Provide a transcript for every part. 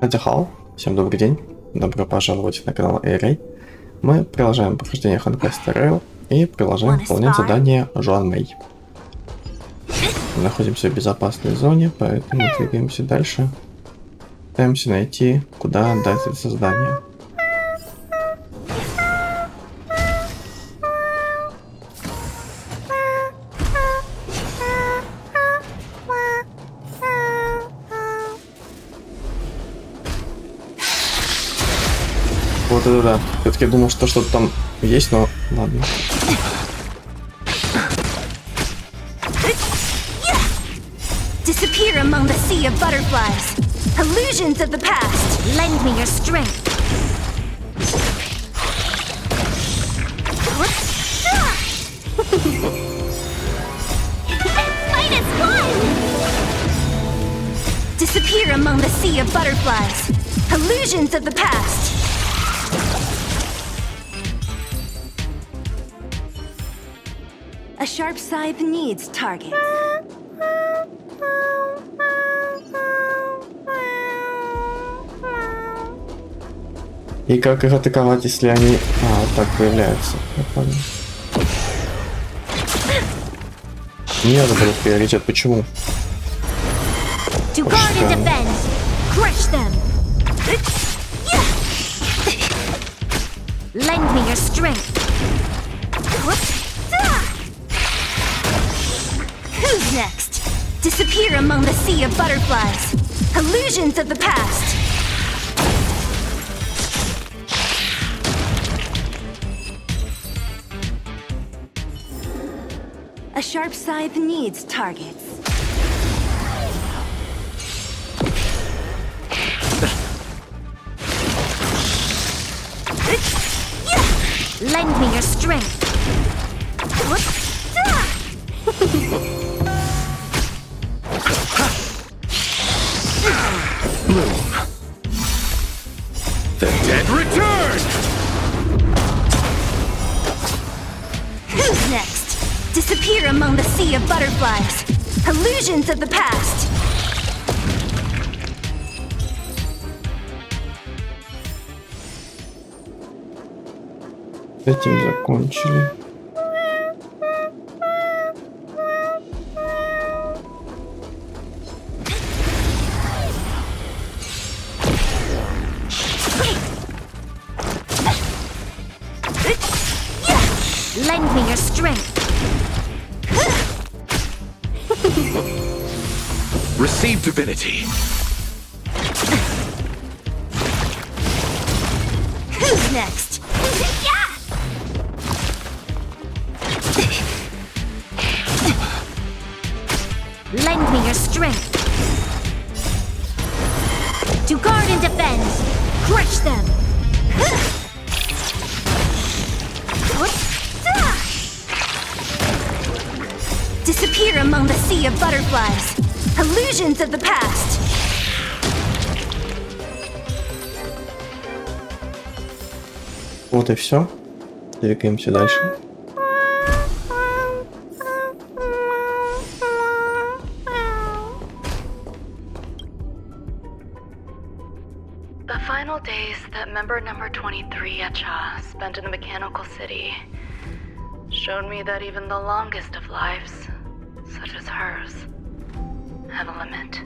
Хау, всем добрый день, добро пожаловать на канал Эрей. Мы продолжаем прохождение Honkai и продолжаем выполнять задание Мэй. Мы находимся в безопасной зоне, поэтому двигаемся дальше. Пытаемся найти, куда отдать это задание. Вот это да. Все-таки думал, что что-то там есть, но ладно. Disappear among the sea of butterflies. Illusions of the past. Lend me your strength. Fight as one. Disappear among the sea of butterflies. Illusions of the past. A sharp scythe needs targets. И как их атаковать, если они... вот так появляются. Я понял. Не надо было приоритет, почему? Lend me your strength. Who's next? Disappear among the sea of butterflies. Illusions of the past. A sharp scythe needs targets. Lend me your strength. The dead return! Who's next? Disappear among the sea of butterflies. Illusions of the past. С этим закончили. Lend me your strength. Receive divinity. Who's next? Lend me your strength. To guard and defend. Crush them. Disappear among the sea of butterflies. Illusions of the past. Вот и все. Двигаемся дальше. The final days that member number 23 Cha spent in the mechanical city showed me that even the longest of lives, such as hers, have a limit.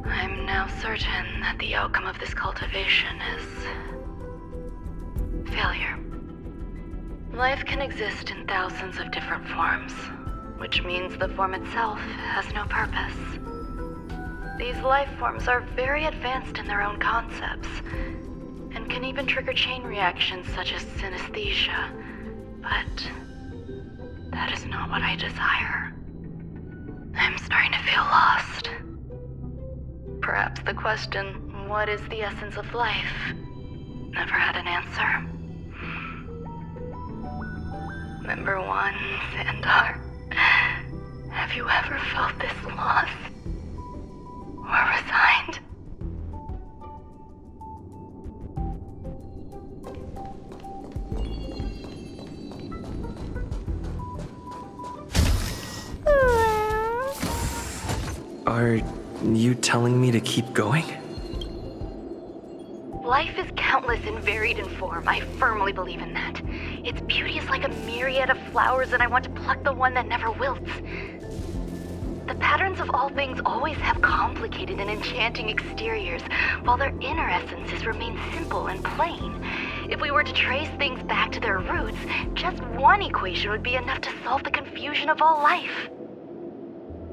I'm now certain that the outcome of this cultivation is failure. Life can exist in thousands of different forms, which means the form itself has no purpose. These life forms are very advanced in their own concepts, and can even trigger chain reactions such as synesthesia, but that is not what I desire. I'm starting to feel lost. Perhaps the question, what is the essence of life, never had an answer. Member 1, Sandar, have you ever felt this lost? Or resigned? Are you telling me to keep going? Life is countless and varied in form. I firmly believe in that. Its beauty is like a myriad of flowers, and I want to pluck the one that never wilts. The patterns of all things always have complicated and enchanting exteriors, while their inner essences remain simple and plain. If we were to trace things back to their roots, just one equation would be enough to solve the confusion of all life.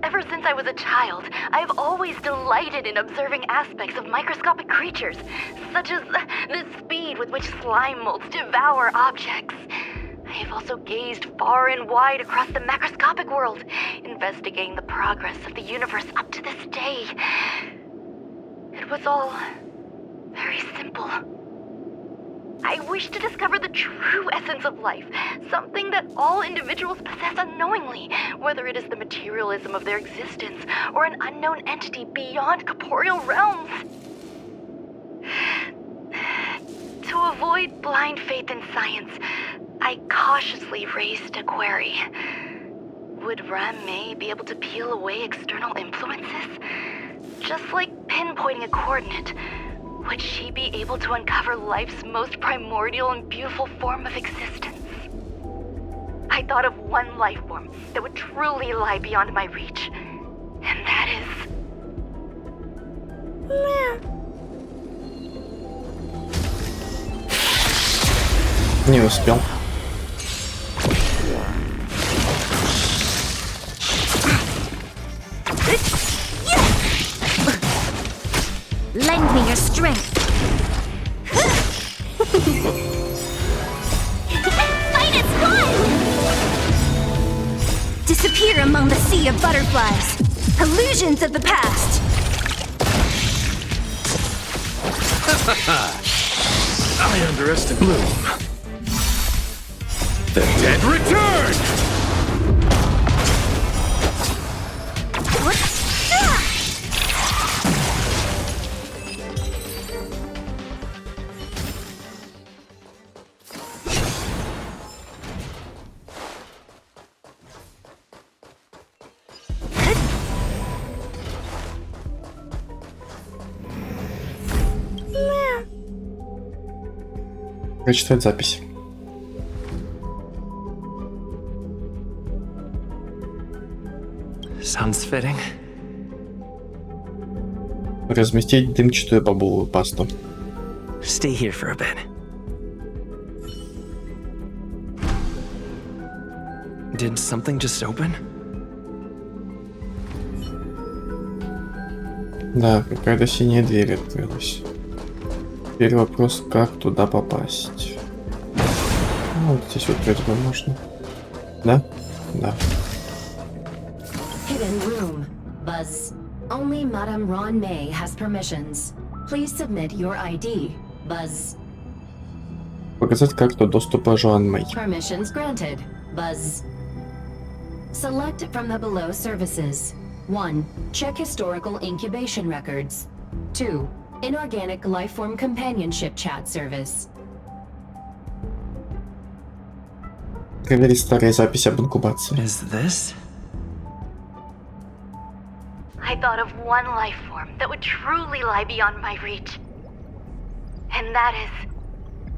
Ever since I was a child, I have always delighted in observing aspects of microscopic creatures, such as the speed with which slime molds devour objects. I have also gazed far and wide across the macroscopic world, investigating the progress of the universe up to this day. It was all very simple. I wish to discover the true essence of life, something that all individuals possess unknowingly, whether it is the materialism of their existence or an unknown entity beyond corporeal realms. To avoid blind faith in science, I cautiously raised a query. Would Ran-Mei be able to peel away external influences? Just like pinpointing a coordinate, would she be able to uncover life's most primordial and beautiful form of existence? I thought of one life form that would truly lie beyond my reach, and that is... Не успел. Lend me your strength. Fight as one! Disappear among the sea of butterflies. Illusions of the past. I underestimate Bloom. The dead return! What? Прочитать запись. Sounds fitting. Разместить дымчатую бобовую пасту. Stay here for a bit. Did something just open? Да, какая-то синяя дверь открылась. Теперь вопрос, как туда попасть. Ну, вот здесь вот вроде бы можно. Да? Да. Hidden room. Buzz. Only Madame Ran-Mei has permissions. Please submit your ID. Buzz. Показать карту доступа Жуан-Мэй. Permissions granted. Buzz. Select from the below services. 1. Check historical incubation records. 2. Inorganic lifeform companionship chat service. Проверить старые записи об инкубации. Is this? I thought of one life form that would truly lie beyond my reach. And that is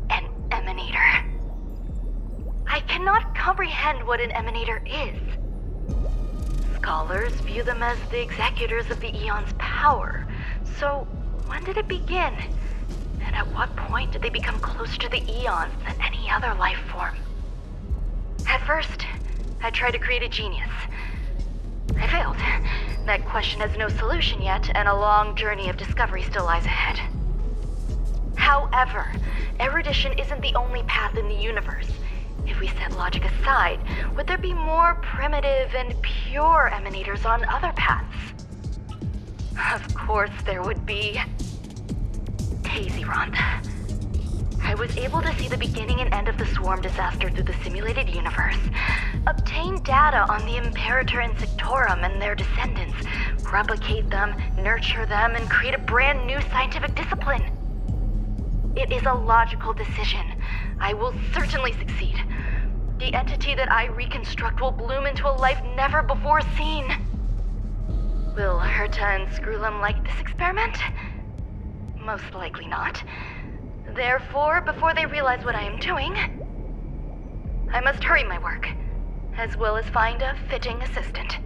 an emanator. I cannot comprehend what an emanator is. Scholars view them as the executors of the Eon's power. So, when did it begin? And at what point did they become closer to the Eons than any other life form? At first, I tried to create a genius. I failed. That question has no solution yet, and a long journey of discovery still lies ahead. However, erudition isn't the only path in the universe. If we set logic aside, would there be more primitive and pure emanators on other paths? Of course there would be. Tazyronth. I was able to see the beginning and end of the swarm disaster through the simulated universe, obtain data on the Imperator and Sectorum and their descendants, replicate them, nurture them, and create a brand new scientific discipline. It is a logical decision. I will certainly succeed. The entity that I reconstruct will bloom into a life never before seen. Will Herta and Screwlum like this experiment? most likely not. Therefore, before they realize what I am doing, I must hurry my work, as well as find a fitting assistant.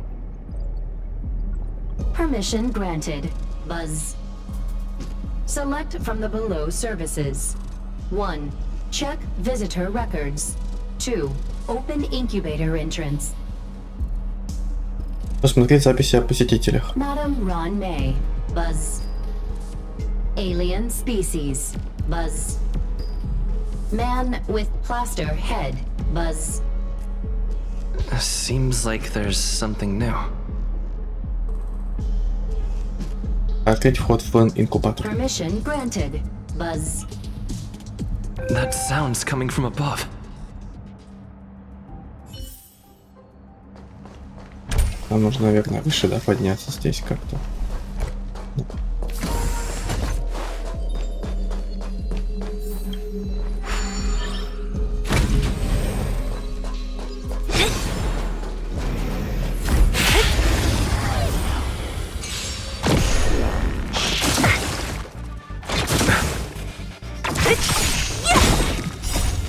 Permission granted. Buzz. Select from the below services. 1. Check visitor records. 2. Open incubator entrance. Посмотреть записи о посетителях. Madam Ron May. Buzz. Alien species. Buzz. Man with plaster head. Buzz. Seems like there's something new. Открыть вход в инкубатор. Permission granted. Buzz. That sound's coming from above. Нам нужно, наверное, выше, да, подняться здесь как-то.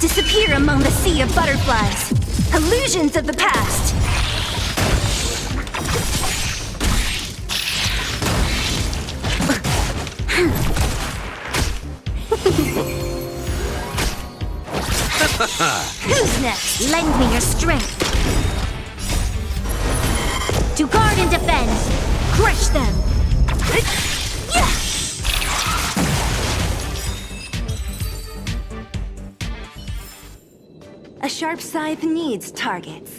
Disappear among the sea of butterflies. Illusions of the past. Who's next? Lend me your strength. To guard and defend. Crush them. A sharp scythe needs targets.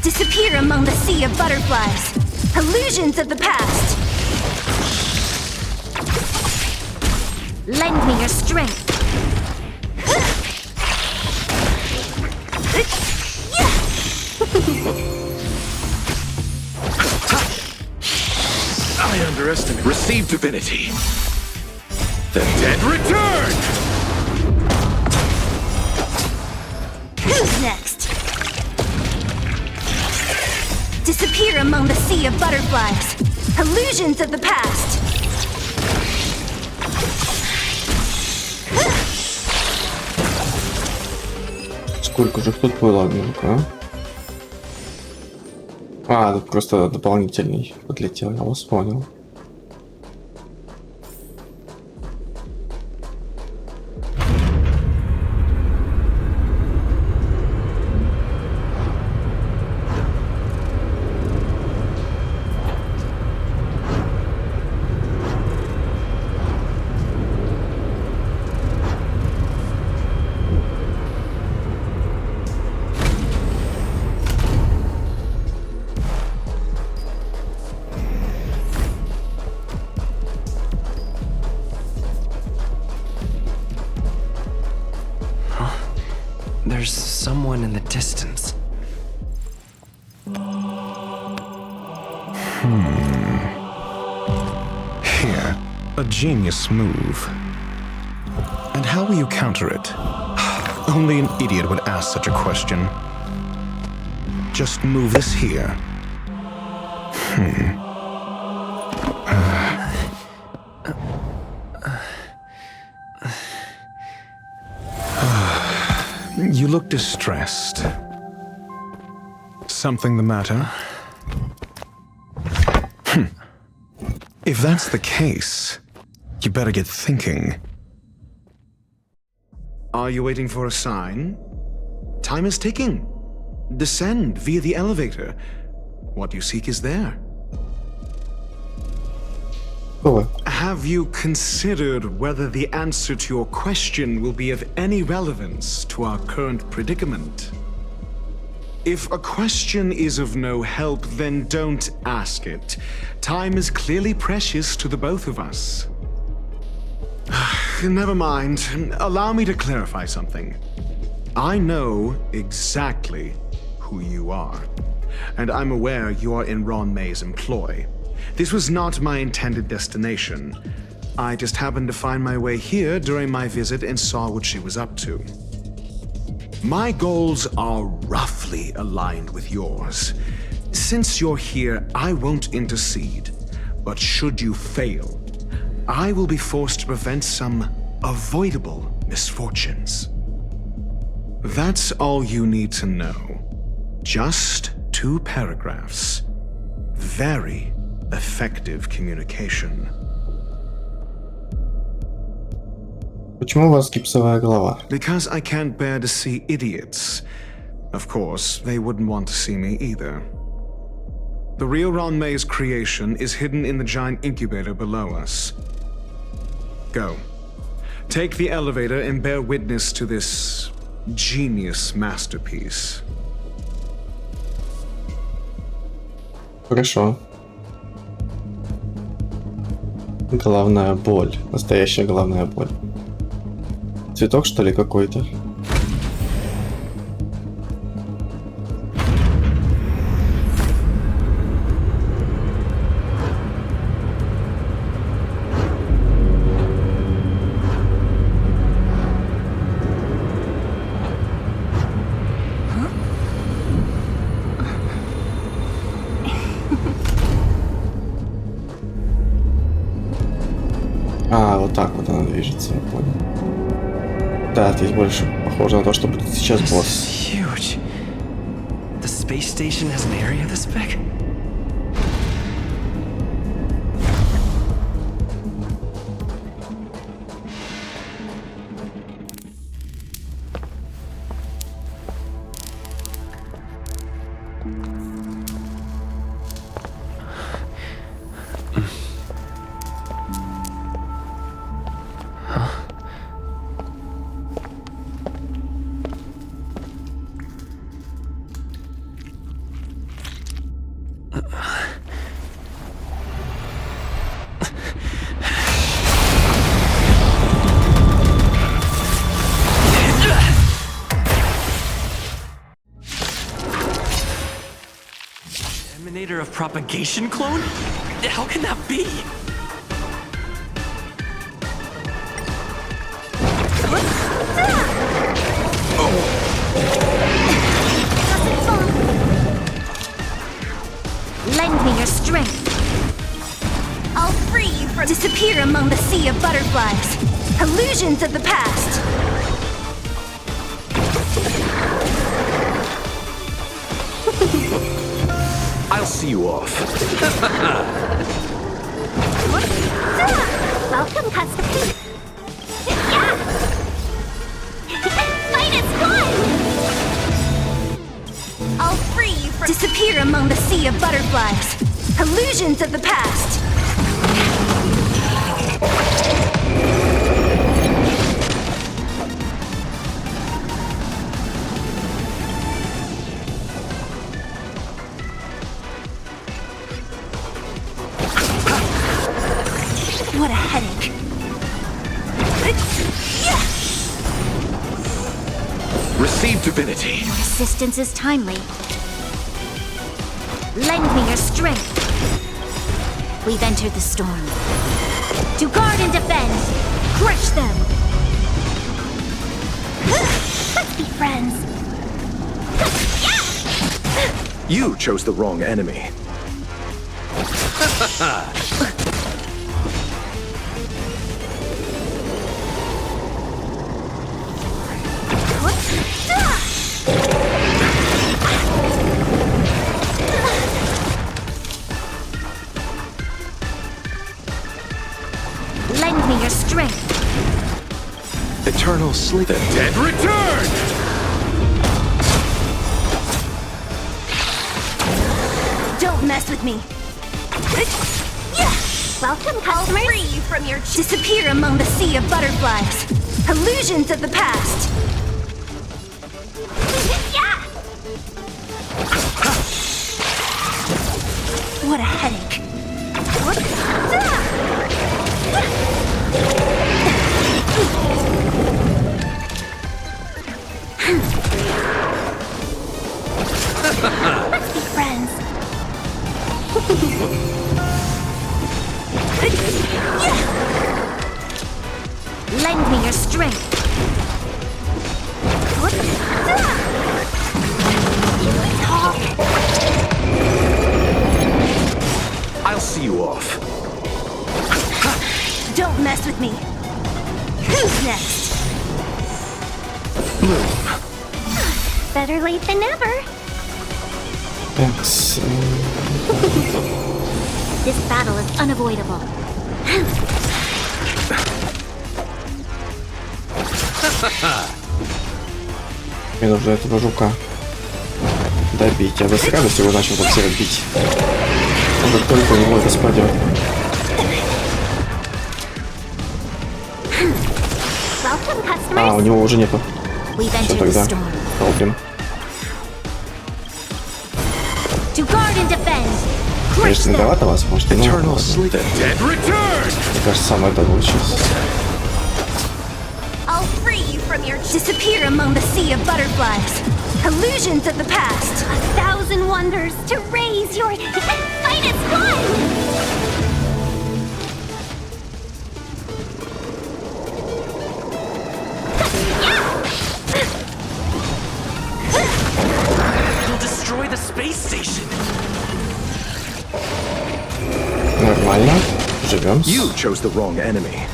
Disappear among the sea of butterflies. Illusions of the past. Lend me your strength. I underestimate. Receive divinity. The dead return! Who's next? Disappear among the sea of butterflies. Illusions of the past. Сколько же тут было, ну-ка. А, тут просто дополнительный подлетел, я вас понял. There's someone in the distance. Here, a genius move. And how will you counter it? Only an idiot would ask such a question. Just move this here. You look distressed. Something the matter? If that's the case, you better get thinking. Are you waiting for a sign? Time is ticking. Descend via the elevator. What you seek is there. Have you considered whether the answer to your question will be of any relevance to our current predicament? If a question is of no help, then don't ask it. Time is clearly precious to the both of us. Never mind. Allow me to clarify something. I know exactly who you are, and I'm aware you are in Ron May's employ. This was not my intended destination. I just happened to find my way here during my visit and saw what she was up to. My goals are roughly aligned with yours. Since you're here, I won't intercede. But should you fail, I will be forced to prevent some avoidable misfortunes. That's all you need to know. Just 2 paragraphs. Very effective communication. Почему у вас гипсовая голова? Because I can't bear to see idiots. Of course, they wouldn't want to see me either. The real Ron May's creation is hidden in the giant incubator below us. Go. Take the elevator and bear witness to this genius masterpiece. Хорошо. Головная боль. Настоящая головная боль. Цветок, что ли, какой-то? А, вот так вот она движется, я понял. Да, здесь больше похоже на то, что будет сейчас This босс. is huge. The space station has an area this big? Emanator of propagation clone? How can that be? Lend me your strength. I'll free you from disappear among the sea of butterflies. Illusions of the past. I'll see you off. Welcome, customer. Fight is one! I'll free you from disappear among the sea of butterflies. Illusions of the past. What a headache. Receive divinity. Resistance is timely. Lend me your strength. We've entered the storm. To guard and defend. Crush them. Let's be friends. You chose the wrong enemy. Lend me your strength. Eternal sleep. The dead return! Don't mess with me. Welcome, customers. I'll free you from your disappear among the sea of butterflies. Illusions of the past. What a headache. Let's be friends. Lend me your strength. I'll see you off. Don't mess with me. Who's next? Better late than never. Такс. This battle is unavoidable. Мне нужно этого жука добить. Я бы с радостью его начал так всех бить. Как только у него это спадет. Welcome, А, у customers. него уже нету. We've Все entered the тогда. storm. Толпим. To guard and defend. Crush Конечно, them. многовато вас, может, но Eternal ладно. sleep. Dead return! Мне кажется, самое это лучше. I'll free you from your disappear among the sea of butterflies. Illusions of the past. 1,000 wonders to raise your fight is fun. You'll destroy the space station. Нормально. Живем. You chose the wrong enemy.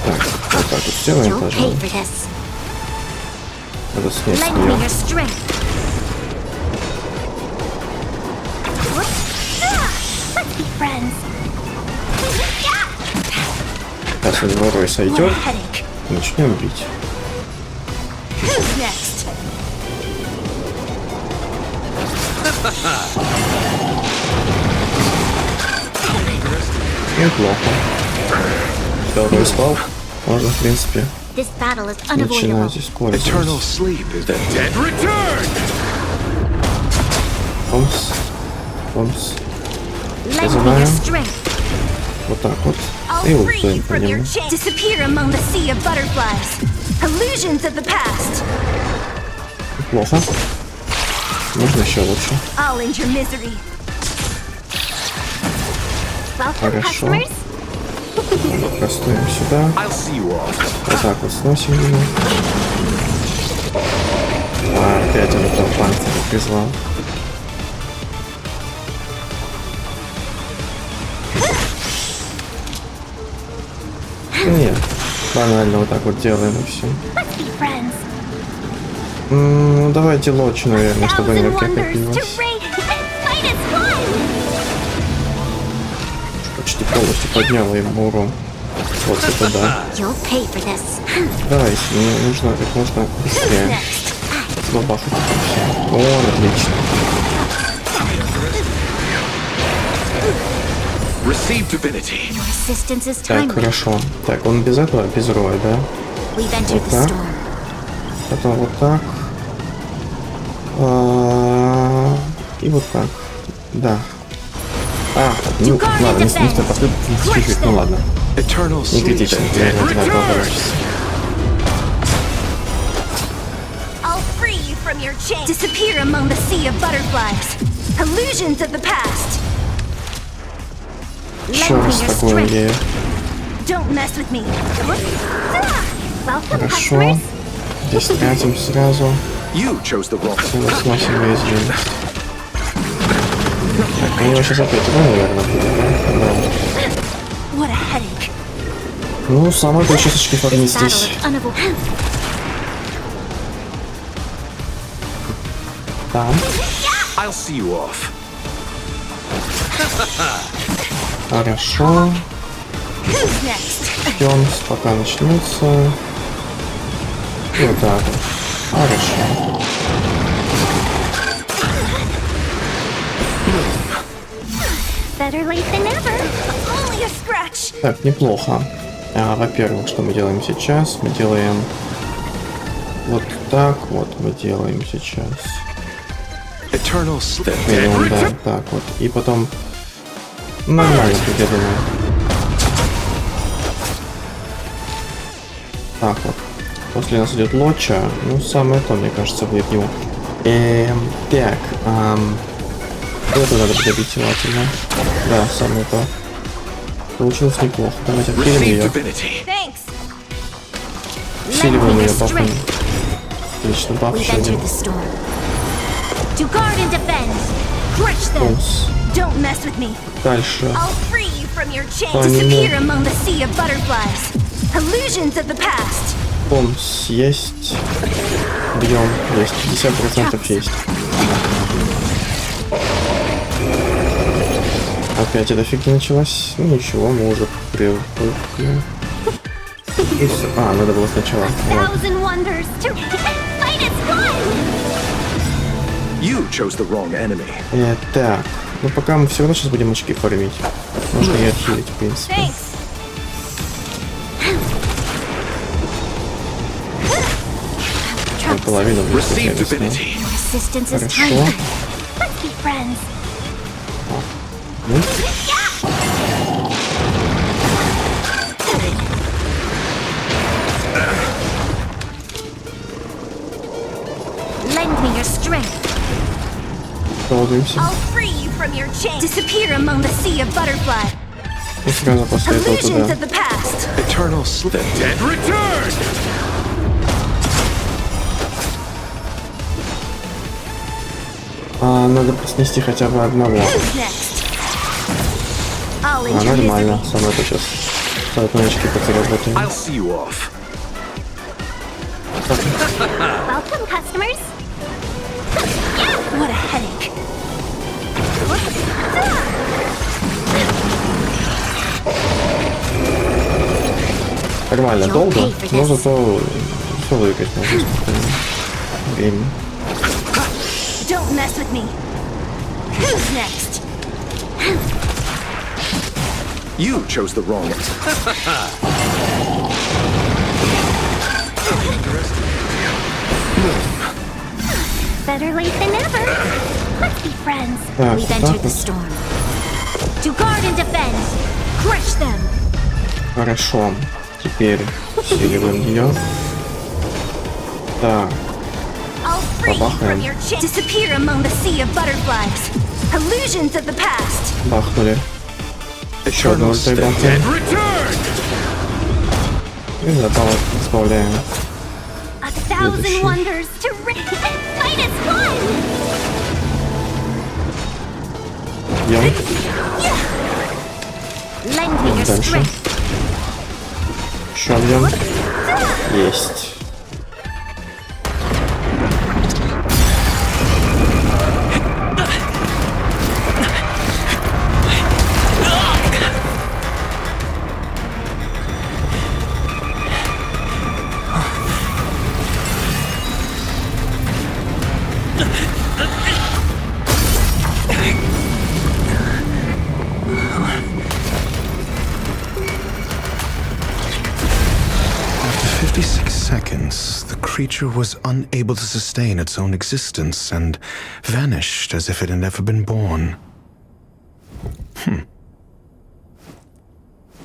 Так, вот так вот сделаем, You'll pay пожалуйста. for this. Надо снять Lend me ее. your strength. Let's be friends. Сейчас Гори What a сойдет. headache. Начнем бить. Who's next? Неплохо. Второй спал. Можно, в принципе, This battle is начинать unavoidable. использовать. Eternal sleep is The dead return! Помс. Помс. Lend me Задания. your strength. Вот так вот. И I'll вот free you по from your нему. chain. Disappear among the sea of butterflies. Illusions of the past. Плохо. Можно еще лучше. I'll end your misery. Welcome, Хорошо. customers. Поставим сюда. I'll see you off. Вот так вот сносим его. А, опять он этого панциря призвал. Нет, банально вот так вот делаем и все. Let's be friends. Ну, давайте лочь, наверное, чтобы 1,000 энергия wonders to копилась. raise fight is fun. Почти полностью подняла ему урон. Вот это да. You'll pay for this. Давайте, мне нужно как можно быстрее Next. забахать это все. О, отлично. Receive divinity. Your assistance is Так, timely. хорошо. Так, он без этого, без роя, да? We've entered Вот the так. storm. Потом вот так. И вот так. Да. Ну ладно, не в последний чуть-чуть, ну ладно. eternal Не sleep. критично, реально тебя получится. I'll free you from your chain. Disappear among the sea of butterflies. Illusions of the past. Еще Lend me раз your такую strength. идею. Don't mess with me. Welcome, Хорошо. customers. Здесь тратим сразу. You chose the wrong Все сносим уязвимость. Так, у него сейчас опять урон, наверное, будет, да? What a headache. Ну, самое то сейчас очки фармить This battle здесь. is unavoidable. Там. I'll see you off. Хорошо. Who's next? Ждем, пока начнется. И вот так вот. Хорошо. Better late than never. Only a scratch. Так, неплохо. Во-первых, что мы делаем сейчас? Мы делаем вот так вот мы делаем сейчас. Eternal sleep. Минимум, да, так вот. И потом нормально, как я думаю. Так вот. После нас идет лоча. Ну, самое то, мне кажется, будет его. Так. Это надо добить желательно. Да, самое то. Получилось неплохо. Давайте отпилим Receive ее. divinity. Thanks. Усиливаем ее бафами. Отлично, баф We've еще один. entered the storm. To guard and defend. Crush them. Бонус. Don't mess with me. Дальше. I'll free you from your chains. По нему. Disappear among the sea of butterflies. Illusions of the past. Бонус есть. Бьем. Есть. 50% есть. Опять эта фигня началась. Ну ничего, мы уже привыкли. И всё. А, надо было сначала. Вот. Thousand wonders to fight as one. You chose the wrong enemy. Так. Ну пока мы все равно сейчас будем очки фармить. Можно и отхилить, в принципе. Thanks. Половину будет Receive хотя бы. divinity. Your assistance is Хорошо. time. Let's be friends. Ну, Lend me your strength. трогаемся. I'll free you from your chains. Disappear among the sea of butterflies. И сразу после этого Illusions туда. of the past. Eternal sleep. The dead return! Надо снести хотя бы одного. Who's next? I'll enter Нормально. misery. Самое то сейчас. С одной очки подзаработаем. I'll see you off. Welcome, customers. What a headache. Нормально, долго, но зато все выиграть можно спокойно. Время. Don't mess with me. Who's next? You chose the wrong Better late than never. Let's be friends. Так, We've так entered the вот. storm. To guard and defend. Crush them. Хорошо. Теперь усиливаем ее. Так, I'll free you Побахаем. from your chains. Disappear among the sea of butterflies. Illusions of the past. бахнули. Еще одну Eternal ультой sleep. бахнем. Dead return! И добавок сбавляем. A thousand Следующий. wonders to fight as one. Бьем. Lend me your Дальше. strength. Еще бьем. Есть. After 56 seconds, the creature was unable to sustain its own existence and vanished as if it had never been born.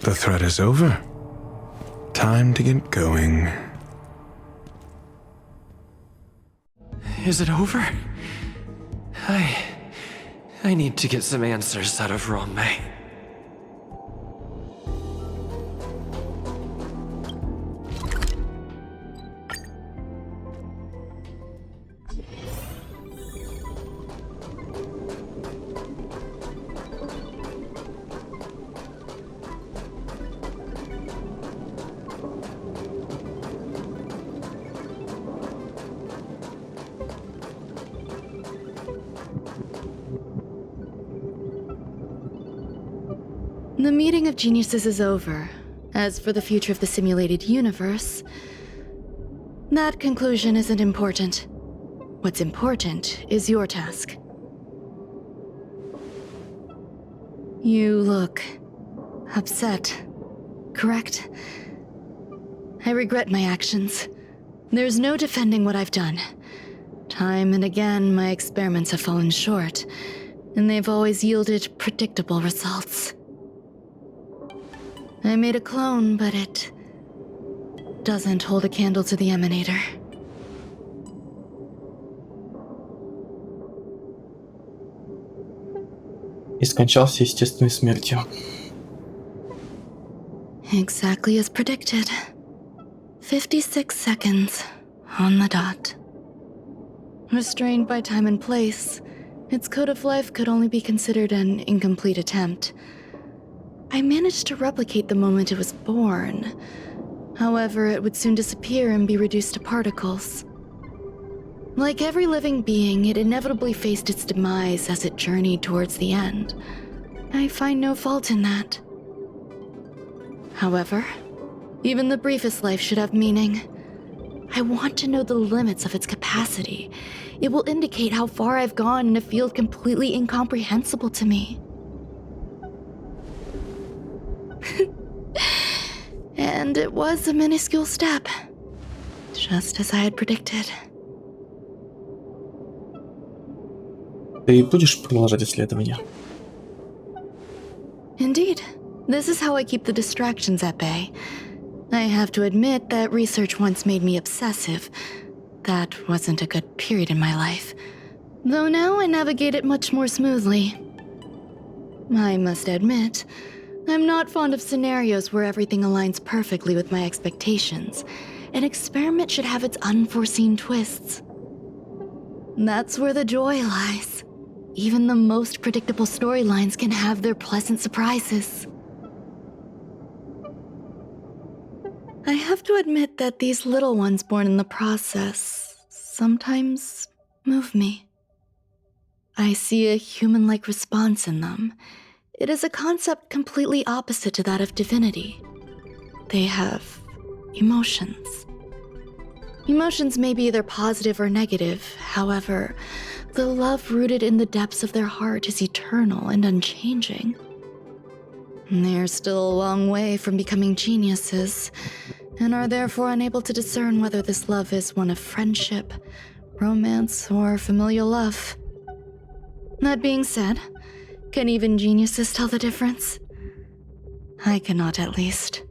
The threat is over. Time to get going. Is it over? I need to get some answers out of Rongmei. The meeting of geniuses is over. As for the future of the simulated universe, that conclusion isn't important. What's important is your task. You look upset, correct? I regret my actions. There's no defending what I've done. Time and again, my experiments have fallen short, and they've always yielded predictable results. I made a clone, but it doesn't hold a candle to the emanator. И скончался естественной смертью. Exactly as predicted. 56 seconds on the dot. Restrained by time and place, its code of life could only be considered an incomplete attempt. I managed to replicate the moment it was born. However, it would soon disappear and be reduced to particles. Like every living being, it inevitably faced its demise as it journeyed towards the end. I find no fault in that. However, even the briefest life should have meaning. I want to know the limits of its capacity. It will indicate how far I've gone in a field completely incomprehensible to me. And it was a minuscule step, just as I had predicted. Ты будешь продолжать исследование? Indeed. This is how I keep the distractions at bay. I have to admit that research once made me obsessive. That wasn't a good period in my life. Though now I navigate it much more smoothly. I must admit, I'm not fond of scenarios where everything aligns perfectly with my expectations. An experiment should have its unforeseen twists. That's where the joy lies. Even the most predictable storylines can have their pleasant surprises. I have to admit that these little ones born in the process sometimes move me. I see a human-like response in them. It is a concept completely opposite to that of divinity. They have emotions. Emotions may be either positive or negative. However, the love rooted in the depths of their heart is eternal and unchanging. They're still a long way from becoming geniuses, and are therefore unable to discern whether this love is one of friendship, romance, or familial love. That being said, can even geniuses tell the difference? I cannot, at least.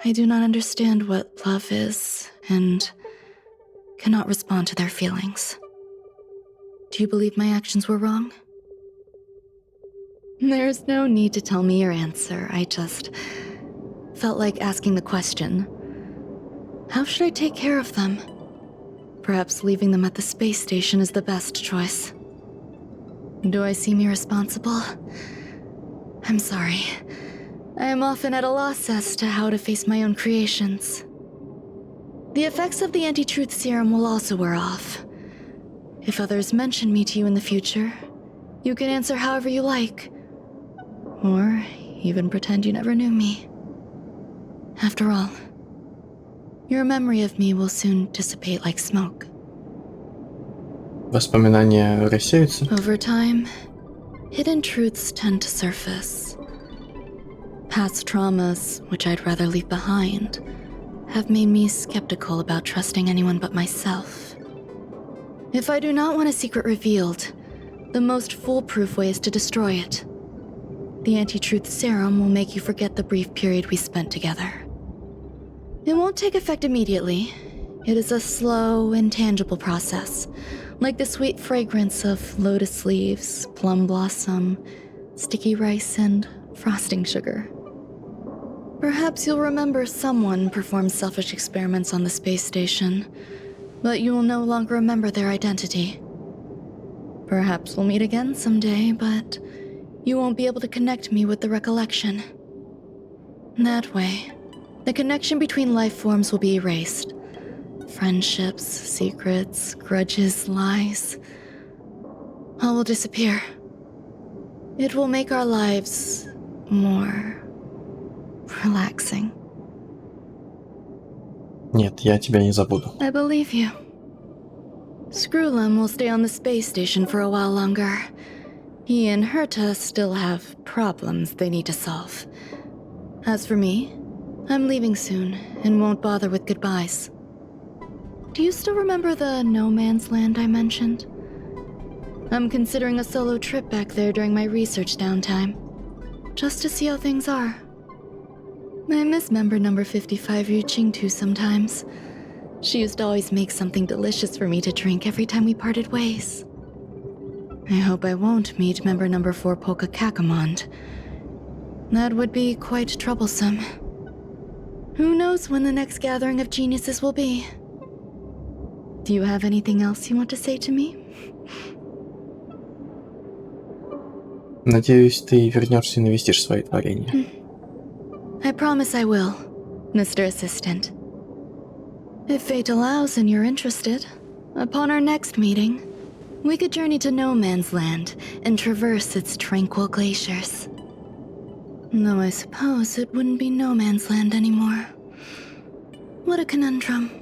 I do not understand what love is, and cannot respond to their feelings. Do you believe my actions were wrong? There's no need to tell me your answer. I just felt like asking the question. How should I take care of them? Perhaps leaving them at the space station is the best choice. Do I seem irresponsible? I'm sorry. I am often at a loss as to how to face my own creations. The effects of the anti-truth serum will also wear off. If others mention me to you in the future, you can answer however you like. Or even pretend you never knew me. After all, your memory of me will soon dissipate like smoke. Воспоминания рассеются? Over time, hidden truths tend to surface. Past traumas, which I'd rather leave behind, have made me skeptical about trusting anyone but myself. If I do not want a secret revealed, the most foolproof way is to destroy it. The anti-truth serum will make you forget the brief period we spent together. It won't take effect immediately. It is a slow, intangible process, like the sweet fragrance of lotus leaves, plum blossom, sticky rice, and frosting sugar. Perhaps you'll remember someone performed selfish experiments on the space station, but you will no longer remember their identity. Perhaps we'll meet again someday, but you won't be able to connect me with the recollection. That way, the connection between life forms will be erased. Friendships, secrets, grudges, lies, all will disappear. It will make our lives more relaxing. Нет, я тебя не забуду. I believe you. Screwlum will stay on the space station for a while longer. He and Herta still have problems they need to solve. As for me, I'm leaving soon and won't bother with goodbyes. Do you still remember the no man's land I mentioned? I'm considering a solo trip back there during my research downtime, just to see how things are. I miss member number 55 Ryuching sometimes. She used to always make something delicious for me to drink every time we parted ways. I hope I won't meet member number 4 Polka Kakamond. That would be quite troublesome. Who knows when the next gathering of geniuses will be? Do you have anything else you want to say to me? Надеюсь, ты вернешься и навестишь свои творения. I promise I will, Mr. Assistant. If fate allows and you're interested, upon our next meeting, we could journey to No Man's Land and traverse its tranquil glaciers. Though I suppose it wouldn't be No Man's Land anymore. What a conundrum.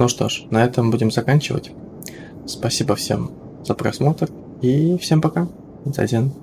Ну что ж, на этом будем заканчивать. Спасибо всем за просмотр и всем пока. Заден.